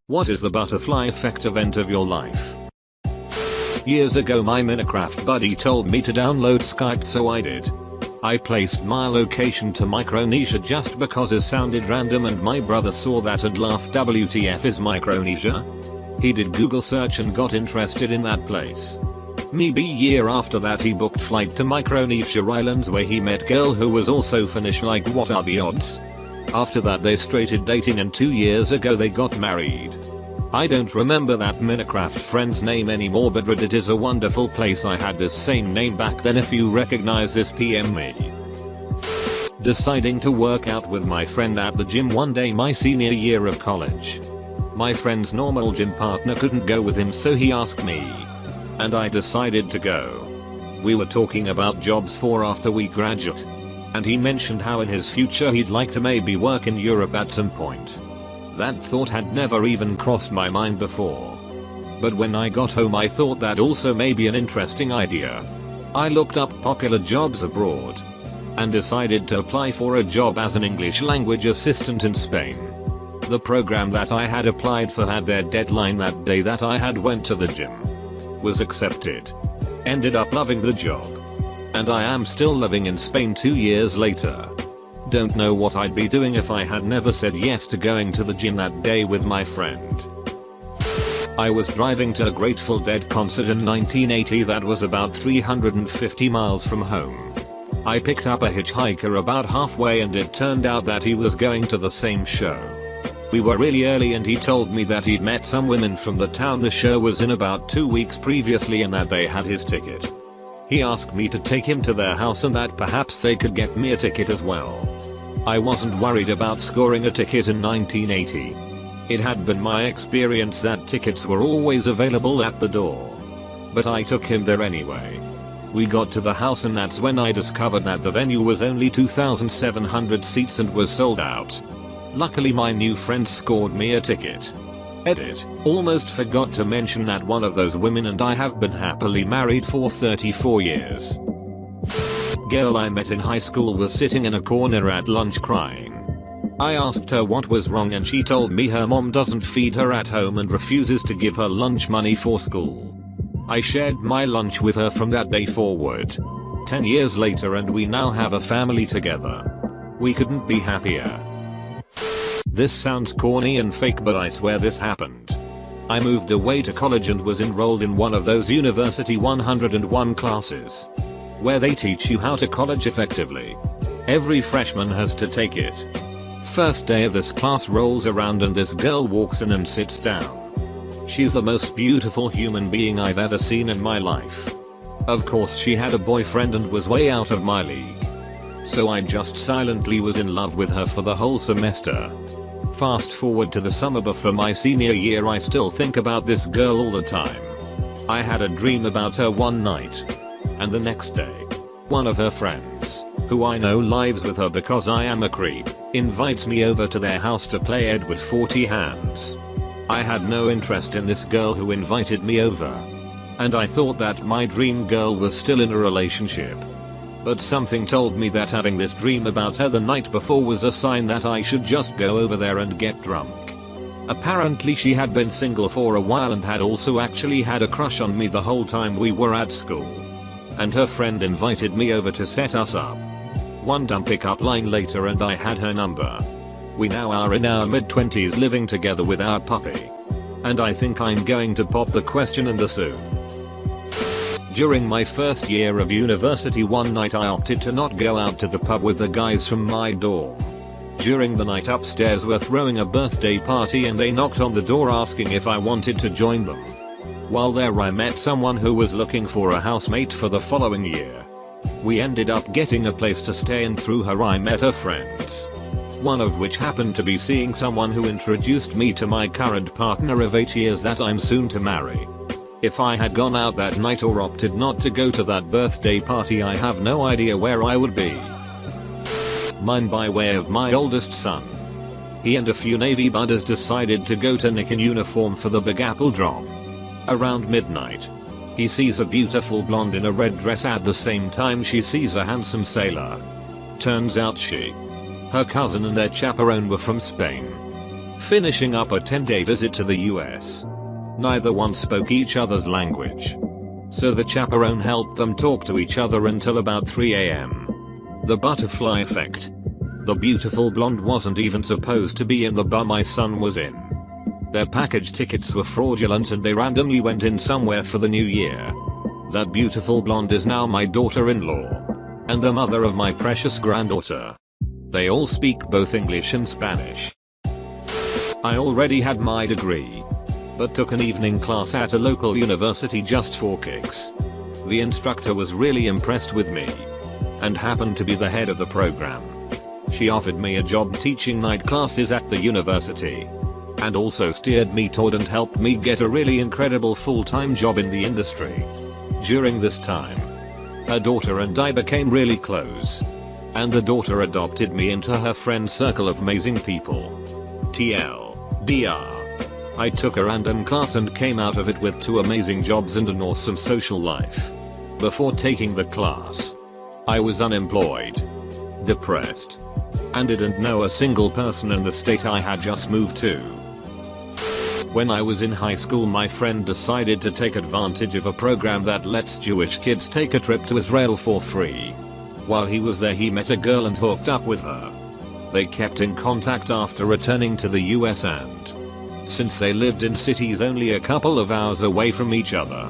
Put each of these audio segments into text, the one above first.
What is the butterfly effect event of your life? Years ago my Minecraft buddy told me to download Skype, so I did. I placed my location to Micronesia just because it sounded random, and my brother saw that and laughed, WTF is Micronesia? He did Google search and got interested in that place. Maybe year after that he booked flight to Micronesia Islands, where he met girl who was also Finnish. Like, what are the odds? After that they started dating, and 2 years ago they got married. I don't remember that Minecraft friend's name anymore, but Reddit is a wonderful place. I had this same name back then. If you recognize this, PM me. Deciding to work out with my friend at the gym one day my senior year of college. My friend's normal gym partner couldn't go with him, so he asked me. And I decided to go. We were talking about jobs for after we graduate. And he mentioned how in his future he'd like to maybe work in Europe at some point. That thought had never even crossed my mind before. But when I got home I thought that also may be an interesting idea. I looked up popular jobs abroad and decided to apply for a job as an English language assistant in Spain. The program that I had applied for had their deadline that day that I had went to the gym. Was accepted. Ended up loving the job. And I am still living in Spain 2 years later. Don't know what I'd be doing if I had never said yes to going to the gym that day with my friend. I was driving to a Grateful Dead concert in 1980 that was about 350 miles from home. I picked up a hitchhiker about halfway, and it turned out that he was going to the same show. We were really early, and he told me that he'd met some women from the town the show was in about 2 weeks previously and that they had his ticket. He asked me to take him to their house and that perhaps they could get me a ticket as well. I wasn't worried about scoring a ticket in 1980. It had been my experience that tickets were always available at the door. But I took him there anyway. We got to the house and that's when I discovered that the venue was only 2,700 seats and was sold out. Luckily my new friend scored me a ticket. Edit. Almost forgot to mention that one of those women and I have been happily married for 34 years. Girl I met in high school was sitting in a corner at lunch crying. I asked her what was wrong and she told me her mom doesn't feed her at home and refuses to give her lunch money for school. I shared my lunch with her from that day forward. 10 years later and we now have a family together. We couldn't be happier. This sounds corny and fake, but I swear this happened. I moved away to college and was enrolled in one of those University 101 classes, where they teach you how to college effectively. Every freshman has to take it. First day of this class rolls around and this girl walks in and sits down. She's the most beautiful human being I've ever seen in my life. Of course she had a boyfriend and was way out of my league. So I just silently was in love with her for the whole semester. Fast forward to the summer before my senior year, I still think about this girl all the time. I had a dream about her one night. And the next day, one of her friends, who I know lives with her because I am a creep, invites me over to their house to play Edward 40 Hands. I had no interest in this girl who invited me over. And I thought that my dream girl was still in a relationship. But something told me that having this dream about her the night before was a sign that I should just go over there and get drunk. Apparently she had been single for a while and had also actually had a crush on me the whole time we were at school. And her friend invited me over to set us up. One dumb pickup line later and I had her number. We now are in our mid-20s living together with our puppy. And I think I'm going to pop the question in the soon. During my first year of university one night I opted to not go out to the pub with the guys from my dorm. During the night upstairs were throwing a birthday party and they knocked on the door asking if I wanted to join them. While there I met someone who was looking for a housemate for the following year. We ended up getting a place to stay and through her I met her friends. One of which happened to be seeing someone who introduced me to my current partner of 8 years that I'm soon to marry. If I had gone out that night or opted not to go to that birthday party I have no idea where I would be. Mine by way of my oldest son. He and a few Navy buddies decided to go to Nick in uniform for the Big Apple drop. Around midnight, he sees a beautiful blonde in a red dress at the same time she sees a handsome sailor. Turns out she, her cousin and their chaperone were from Spain. finishing up a 10-day visit to the US. Neither one spoke each other's language, so the chaperone helped them talk to each other until about 3 AM. The butterfly effect. The beautiful blonde wasn't even supposed to be in the bar my son was in. Their package tickets were fraudulent and they randomly went in somewhere for the new year. That beautiful blonde is now my daughter-in-law, and the mother of my precious granddaughter. They all speak both English and Spanish. I already had my degree, but took an evening class at a local university just for kicks. The instructor was really impressed with me, and happened to be the head of the program. She offered me a job teaching night classes at the university, and also steered me toward and helped me get a really incredible full-time job in the industry. During this time, her daughter and I became really close, and the daughter adopted me into her friend circle of amazing people. TLDR. I took a random class and came out of it with 2 amazing jobs and an awesome social life. Before taking the class, I was unemployed, depressed, and didn't know a single person in the state I had just moved to. When I was in high school, my friend decided to take advantage of a program that lets Jewish kids take a trip to Israel for free. While he was there, he met a girl and hooked up with her. They kept in contact after returning to the US, and since they lived in cities only a couple of hours away from each other,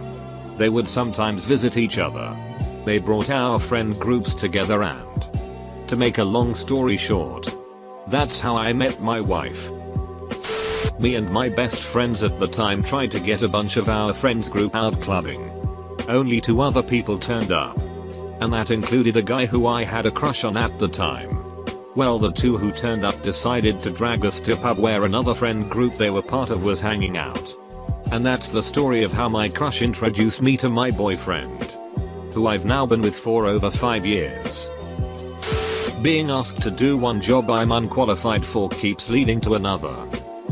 they would sometimes visit each other. They brought our friend groups together, and to make a long story short, that's how I met my wife. Me and my best friends at the time tried to get a bunch of our friends group out clubbing. Only 2 other people turned up, and that included a guy who I had a crush on at the time. Well, the 2 who turned up decided to drag us to a pub where another friend group they were part of was hanging out. And that's the story of how my crush introduced me to my boyfriend, who I've now been with for over 5 years. Being asked to do one job I'm unqualified for keeps leading to another.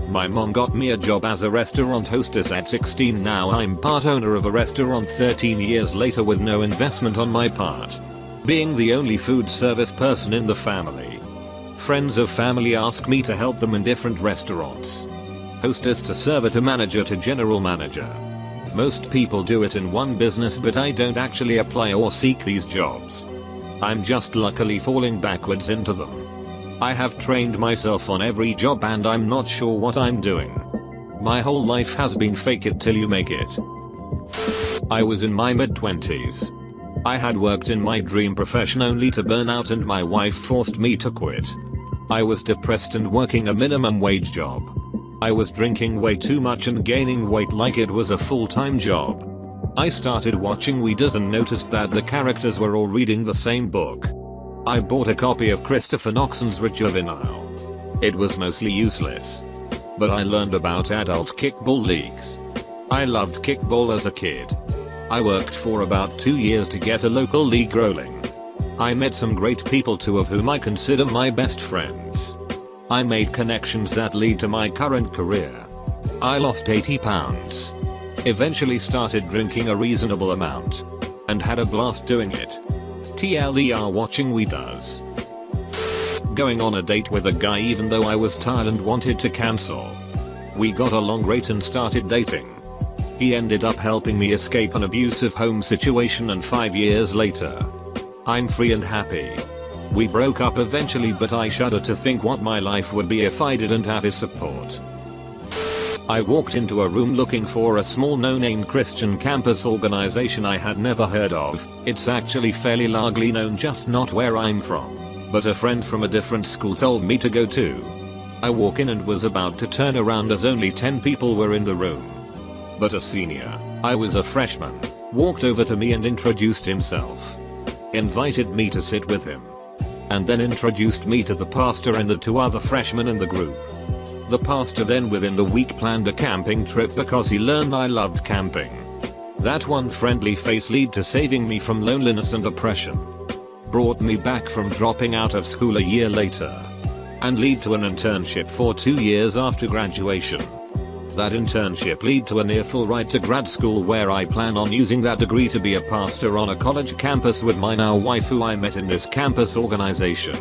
My mom got me a job as a restaurant hostess at 16. Now I'm part owner of a restaurant 13 years later with no investment on my part, being the only food service person in the family. Friends of family ask me to help them in different restaurants. Hostess to server to manager to general manager. Most people do it in one business, but I don't actually apply or seek these jobs. I'm just luckily falling backwards into them. I have trained myself on every job and I'm not sure what I'm doing. My whole life has been fake it till you make it. I was in my mid-20s. I had worked in my dream profession only to burn out, and my wife forced me to quit. I was depressed and working a minimum wage job. I was drinking way too much and gaining weight like it was a full-time job. I started watching Weeders and noticed that the characters were all reading the same book. I bought a copy of Christopher Noxon's Rich Juvenile. It was mostly useless, but I learned about adult kickball leagues. I loved kickball as a kid. I worked for about 2 years to get a local league rolling. I met some great people, 2 of whom I consider my best friends. I made connections that lead to my current career. I lost 80 pounds. Eventually started drinking a reasonable amount, and had a blast doing it. TLDR watching Weeders. Going on a date with a guy even though I was tired and wanted to cancel. We got along great and started dating. He ended up helping me escape an abusive home situation, and 5 years later, I'm free and happy. We broke up eventually, but I shudder to think what my life would be if I didn't have his support. I walked into a room looking for a small no-name Christian campus organization I had never heard of. It's actually fairly largely known, just not where I'm from, but a friend from a different school told me to go to. I walk in and was about to turn around as only 10 people were in the room. But a senior, I was a freshman, walked over to me and introduced himself. Invited me to sit with him, and then introduced me to the pastor and the 2 other freshmen in the group. The pastor then within the week planned a camping trip because he learned I loved camping. That one friendly face led to saving me from loneliness and depression. Brought me back from dropping out of school a year later, and lead to an internship for 2 years after graduation. That internship led to a near full ride to grad school, where I plan on using that degree to be a pastor on a college campus with my now wife, who I met in this campus organization.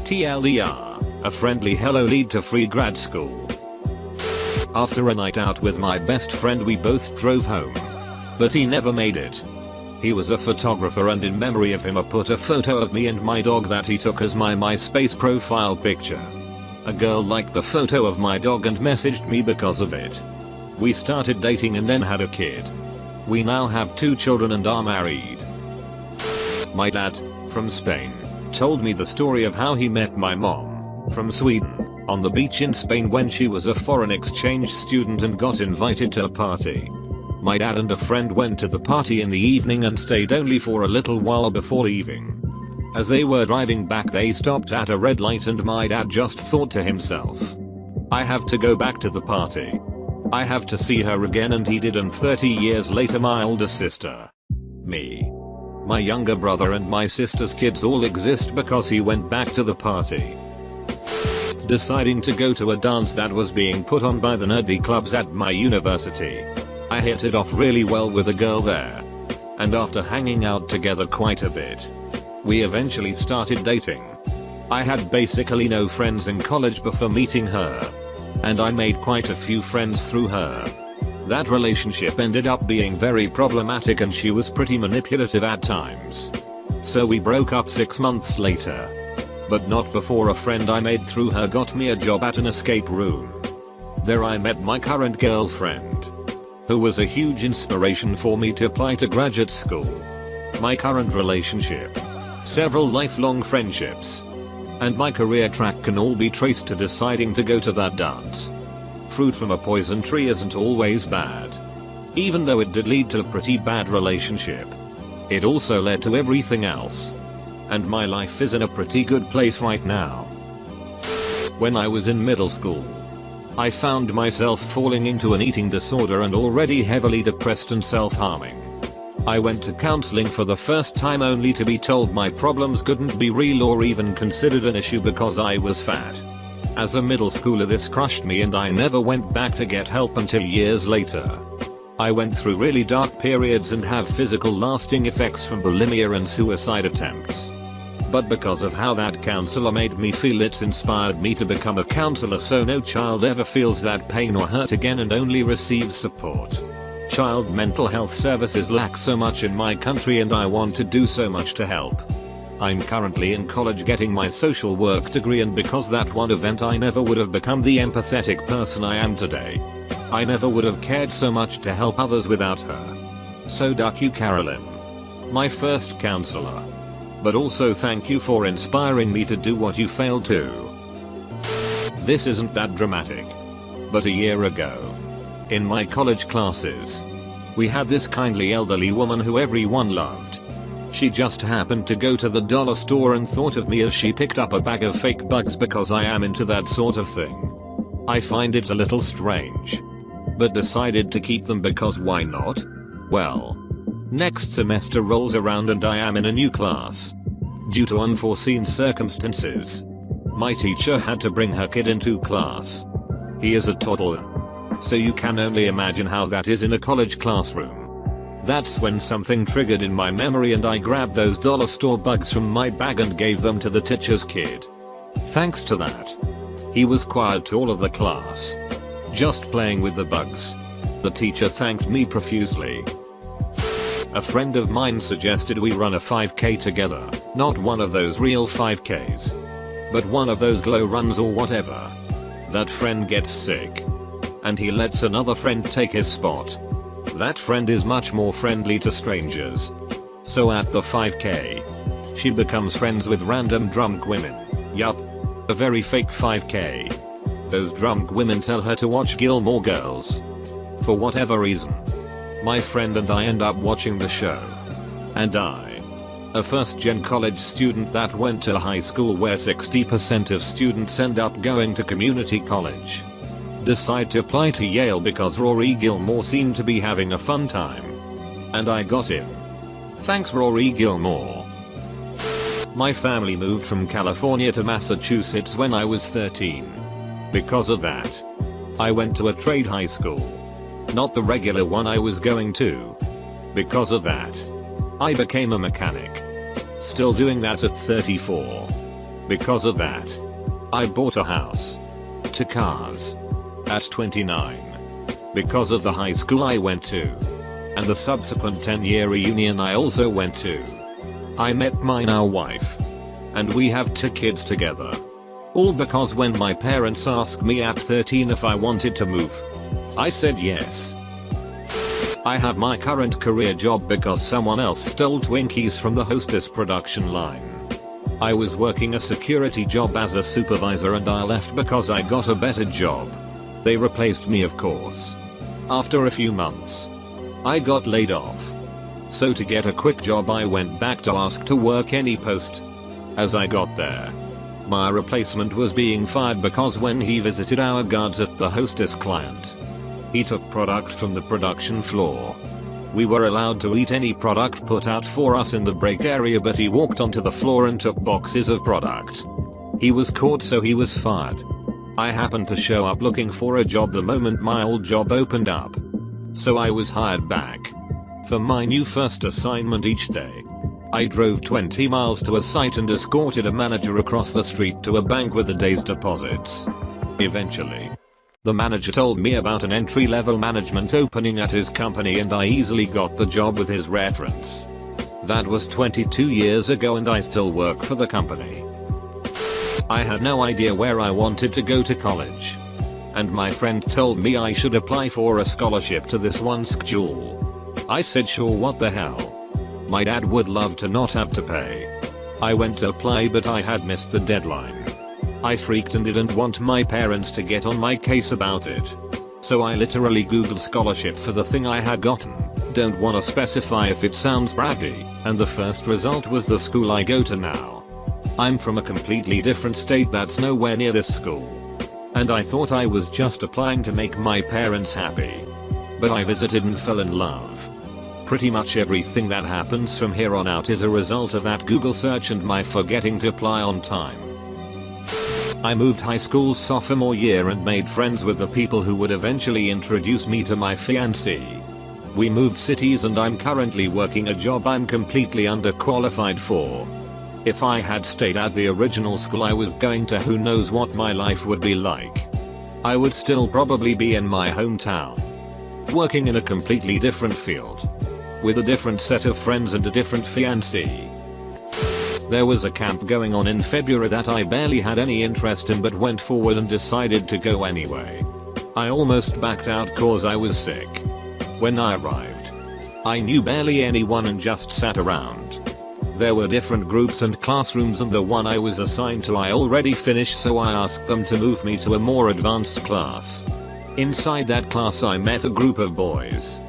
TLDR, a friendly hello lead to free grad school. After a night out with my best friend we both drove home. But he never made it. He was a photographer and in memory of him I put a photo of me and my dog that he took as my MySpace profile picture. A girl liked the photo of my dog and messaged me because of it. We started dating and then had a kid. We now have 2 children and are married. My dad, from Spain, told me the story of how he met my mom, from Sweden, on the beach in Spain when she was a foreign exchange student and got invited to a party. My dad and a friend went to the party in the evening and stayed only for a little while before leaving. As they were driving back they stopped at a red light and my dad just thought to himself, I have to go back to the party. I have to see her again, and he did, and 30 years later my older sister, me, my younger brother and my sister's kids all exist because he went back to the party. Deciding to go to a dance that was being put on by the nerdy clubs at my university. I hit it off really well with a girl there. And after hanging out together quite a bit, we eventually started dating. I had basically no friends in college before meeting her. And I made quite a few friends through her. That relationship ended up being very problematic and she was pretty manipulative at times. So we broke up 6 months later. But not before a friend I made through her got me a job at an escape room. There I met my current girlfriend, who was a huge inspiration for me to apply to graduate school. My current relationship, several lifelong friendships, and my career track can all be traced to deciding to go to that dance. Fruit from a poison tree isn't always bad. Even though it did lead to a pretty bad relationship, it also led to everything else. And my life is in a pretty good place right now. When I was in middle school, I found myself falling into an eating disorder and already heavily depressed and self-harming. I went to counseling for the first time only to be told my problems couldn't be real or even considered an issue because I was fat. As a middle schooler this crushed me and I never went back to get help until years later. I went through really dark periods and have physical lasting effects from bulimia and suicide attempts. But because of how that counselor made me feel, it's inspired me to become a counselor so no child ever feels that pain or hurt again and only receives support. Child mental health services lack so much in my country and I want to do so much to help. I'm currently in college getting my social work degree, and because that one event I never would have become the empathetic person I am today. I never would have cared so much to help others without her. So duck you, Carolyn, my first counselor. But also thank you for inspiring me to do what you failed to. This isn't that dramatic. But a year ago, in my college classes, we had this kindly elderly woman who everyone loved. She just happened to go to the dollar store and thought of me as she picked up a bag of fake bugs because I am into that sort of thing. I find it a little strange, but decided to keep them because why not? Well, next semester rolls around and I am in a new class. Due to unforeseen circumstances, my teacher had to bring her kid into class. He is a toddler, so you can only imagine how that is in a college classroom. That's when something triggered in my memory and I grabbed those dollar store bugs from my bag and gave them to the teacher's kid. Thanks to that, he was quiet to all of the class, just playing with the bugs. The teacher thanked me profusely. A friend of mine suggested we run a 5k together, not one of those real 5ks, but one of those glow runs or whatever. That friend gets sick, and he lets another friend take his spot. That friend is much more friendly to strangers. So at the 5k, she becomes friends with random drunk women. Yup, a very fake 5k. Those drunk women tell her to watch Gilmore Girls. For whatever reason, my friend and I end up watching the show. And I, a first-gen college student that went to a high school where 60% of students end up going to community college, decide to apply to Yale because Rory Gilmore seemed to be having a fun time. And I got in. Thanks Rory Gilmore. My family moved from California to Massachusetts when I was 13. Because of that, I went to a trade high school. Not the regular one I was going to. Because of that, I became a mechanic. Still doing that at 34. Because of that, I bought a house. 2 cars. at 29. Because of the high school I went to. And the subsequent 10-year reunion I also went to. I met my now wife. And we have 2 kids together. All because when my parents asked me at 13 if I wanted to move, I said yes. I have my current career job because someone else stole Twinkies from the hostess production line. I was working a security job as a supervisor and I left because I got a better job. They replaced me, of course. After a few months, I got laid off. So to get a quick job I went back to Ask to Work Any Post. As I got there, my replacement was being fired because when he visited our guards at the hostess client, he took product from the production floor. We were allowed to eat any product put out for us in the break area, but he walked onto the floor and took boxes of product. He was caught, so he was fired. I happened to show up looking for a job the moment my old job opened up. So I was hired back. For my new first assignment each day, I drove 20 miles to a site and escorted a manager across the street to a bank with a day's deposits. Eventually, the manager told me about an entry-level management opening at his company and I easily got the job with his reference. That was 22 years ago and I still work for the company. I had no idea where I wanted to go to college. And my friend told me I should apply for a scholarship to this one school. I said sure, what the hell. My dad would love to not have to pay. I went to apply but I had missed the deadline. I freaked and didn't want my parents to get on my case about it. So I literally googled scholarship for the thing I had gotten. Don't wanna specify if it sounds braggy, and the first result was the school I go to now. I'm from a completely different state that's nowhere near this school. And I thought I was just applying to make my parents happy. But I visited and fell in love. Pretty much everything that happens from here on out is a result of that Google search and my forgetting to apply on time. I moved high school sophomore year and made friends with the people who would eventually introduce me to my fiancée. We moved cities and I'm currently working a job I'm completely underqualified for. If I had stayed at the original school I was going to, who knows what my life would be like. I would still probably be in my hometown, working in a completely different field, with a different set of friends and a different fiancée. There was a camp going on in February that I barely had any interest in but went forward and decided to go anyway. I almost backed out cause I was sick. When I arrived, I knew barely anyone and just sat around. There were different groups and classrooms and the one I was assigned to I already finished, so I asked them to move me to a more advanced class. Inside that class I met a group of boys.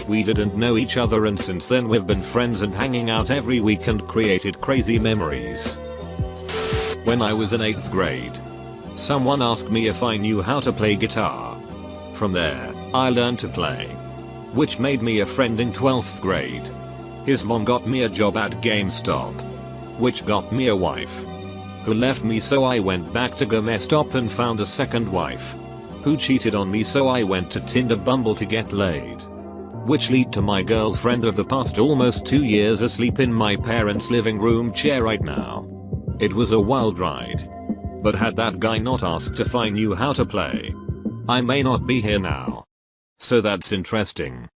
We didn't know each other and since then we've been friends and hanging out every week and created crazy memories. When I was in 8th grade, someone asked me if I knew how to play guitar. From there, I learned to play, which made me a friend in 12th grade. His mom got me a job at GameStop, which got me a wife, who left me, so I went back to GameStop and found a second wife, who cheated on me, so I went to Tinder Bumble to get laid. Which led to my girlfriend of the past almost 2 years asleep in my parents' living room chair right now. It was a wild ride. But had that guy not asked if I knew how to play, I may not be here now. So that's interesting.